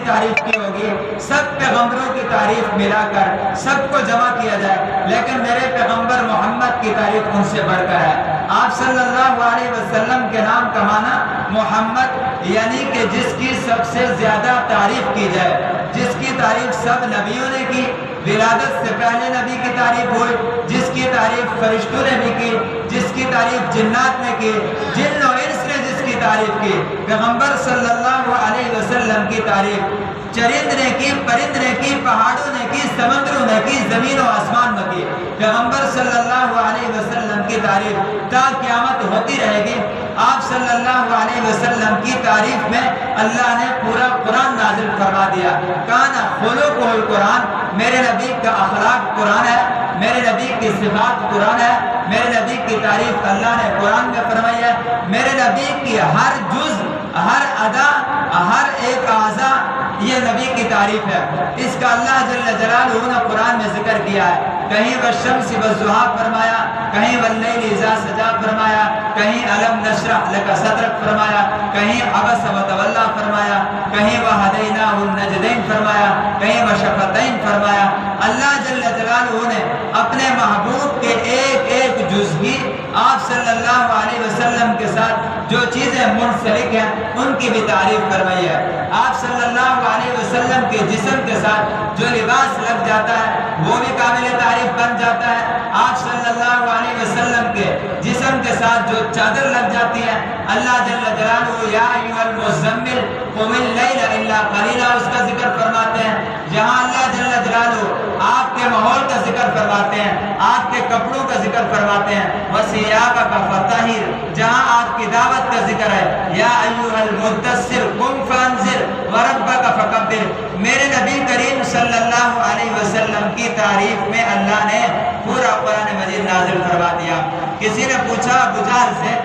تعریف کی ہوگی، سب پیغمبروں کی تعریف ملا کر سب کو جمع کیا جائے، لیکن میرے پیغمبر محمد کی تعریف ان سے بڑھ کر ہے۔ آپ صلی اللہ علیہ وسلم کے نام کا معنی محمد، یعنی کہ جس کی سب سے زیادہ تعریف کی جائے، جس کی تعریف سب نبیوں نے کی، ولادت سے پہلے نبی کی تعریف ہوئی، جس کی تعریف فرشتوں نے بھی کی، جس کی تعریف جنات نے کی، جن و انس نے جس کی تعریف کی، پیغمبر صلی اللہ علیہ وسلم کی تعریف چرند نے کی، پرند نے کی، پہاڑوں نے کی، سمندروں نے کی، زمین و آسمان نے کی۔ پیغمبر صلی اللہ علیہ وسلم کی تعریف تا قیامت ہوتی رہے گی۔ آپ صلی اللہ علیہ وسلم کی تعریف میں اللہ نے پورا قرآن نازل فرما دیا۔ کانا خلقہ القرآن، میرے نبی کا اخلاق قرآن ہے، میرے نبی کی صفات قرآن ہے، میرے نبی کی تعریف اللہ نے قرآن میں فرمائی ہے۔ میرے نبی کی ہر جز، ہر ادا، ہر ایک اعضا یہ نبی کی تعریف ہے۔ اس کا اللہ جل جلالہ نے قرآن میں ذکر کیا ہے، کہیں والشمس والضحیٰ فرمایا، کہیں واللیل اذا سجا فرمایا، کہیں الم نشرح لک صدرک فرمایا، کہیں عبس وتولی فرمایا، کہیں وہدیناہ النجدین فرمایا، کہیں وشفتین فرمایا۔ اللہ جل جلالہ نے اپنے محبوب کے ایک ایک جز کی آپ صلی اللہ علیہ وسلم کے ساتھ جو چیزیں منسلک ہیں ان کی بھی تعریف فرمائی ہے۔ آپ صلی اللہ علیہ وسلم کے جسم کے ساتھ جو لباس لگ جاتا ہے وہ بھی قابل تعریف بن جاتا ہے۔ آپ صلی اللہ علیہ وسلم کے جسم کے ساتھ جو چادر لگ جاتی ہے، اللہ جل جلالہ یا ایھا المزمل قم اللیل الا قلیلا اس کا ذکر فرماتے ہیں۔ جہاں اللہ جل جلالہ آپ کے ماحول کا ذکر فرماتے ہیں، آپ کے کپڑوں کا ذکر فرماتے ہیں، وثیابک فطہر جہاں آپ کی دعوت کا ذکر ہے، یا ایھا المدثر قم فانذر وربک فکبر۔ میرے نبی کریم صلی اللہ علیہ وسلم کی تعریف میں اللہ نے پورا قرآن مجید نازل فرما دیا۔ کسی نے پوچھا ابو جہل سے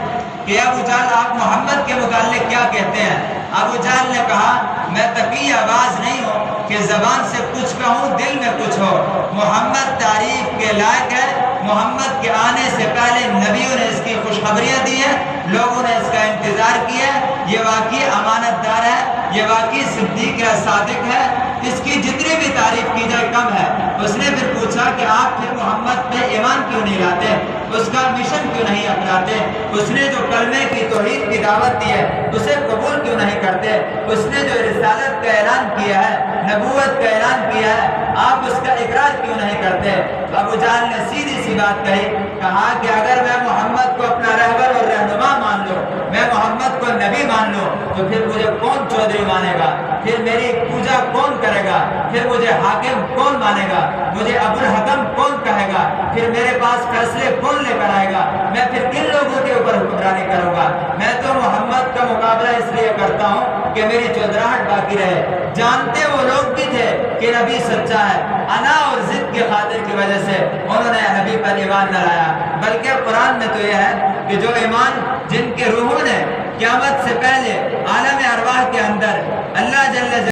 کہ ابو جہل آپ محمد کے متعلق کیا کہتے ہیں؟ ابو جہل نے کہا میں تقی آواز نہیں ہوں کہ زبان سے کچھ کہوں دل میں کچھ ہو۔ محمد تعریف کے لائق ہے، محمد کے آنے سے پہلے نبیوں نے اس کی خوشخبریاں دی ہیں، لوگوں نے اس کا انتظار کیا، یہ واقعی امانت دار ہے، یہ واقعی صدیق ہے، صادق ہے، اس کی جتنی بھی تعریف کی جائے کم ہے۔ اس نے پھر پوچھا کہ آپ پھر محمد پہ ایمان کیوں نہیں لاتے، اس کا مشن کیوں نہیں اپناتے، اس نے جو کلمے کی توحید کی دعوت دی ہے اسے قبول کیوں نہیں کرتے، اس نے جو رسالت کا اعلان کیا ہے، نبوت کا اعلان کیا ہے، آپ اس کا اقرار کیوں نہیں کرتے؟ ابو جہل نے سیدھی سی بات کہی، کہا کہ اگر میں محمد کو اپنا رہبر اور رہنما مان لوں، میں محمد کو نبی مان لوں، تو پھر مجھے کون چودھری مانے گا، پھر میری پوجا کون کرے گا، پھر مجھے حاکم کون مانے گا، مجھے ابو الحکم کون کہے گا، پھر میرے پاس فیصلے کون لے کر آئے گا، میں پھر کن لوگوں کے اوپر حکمرانی کروں گا؟ میں تو محمد کا مقابلہ اس لیے کرتا ہوں کہ میری چودراہٹ باقی رہے۔ جانتے وہ لوگ بھی تھے کہ نبی سچا ہے، انا اور ضد کی خاطر کی وجہ سے انہوں نے نبی پر ایمان نہ لایا، بلکہ قرآن میں تو یہ ہے کہ جو ایمان جن کے روحوں نے قیامت سے پہلے عالم ارواح کے اندر اللہ جل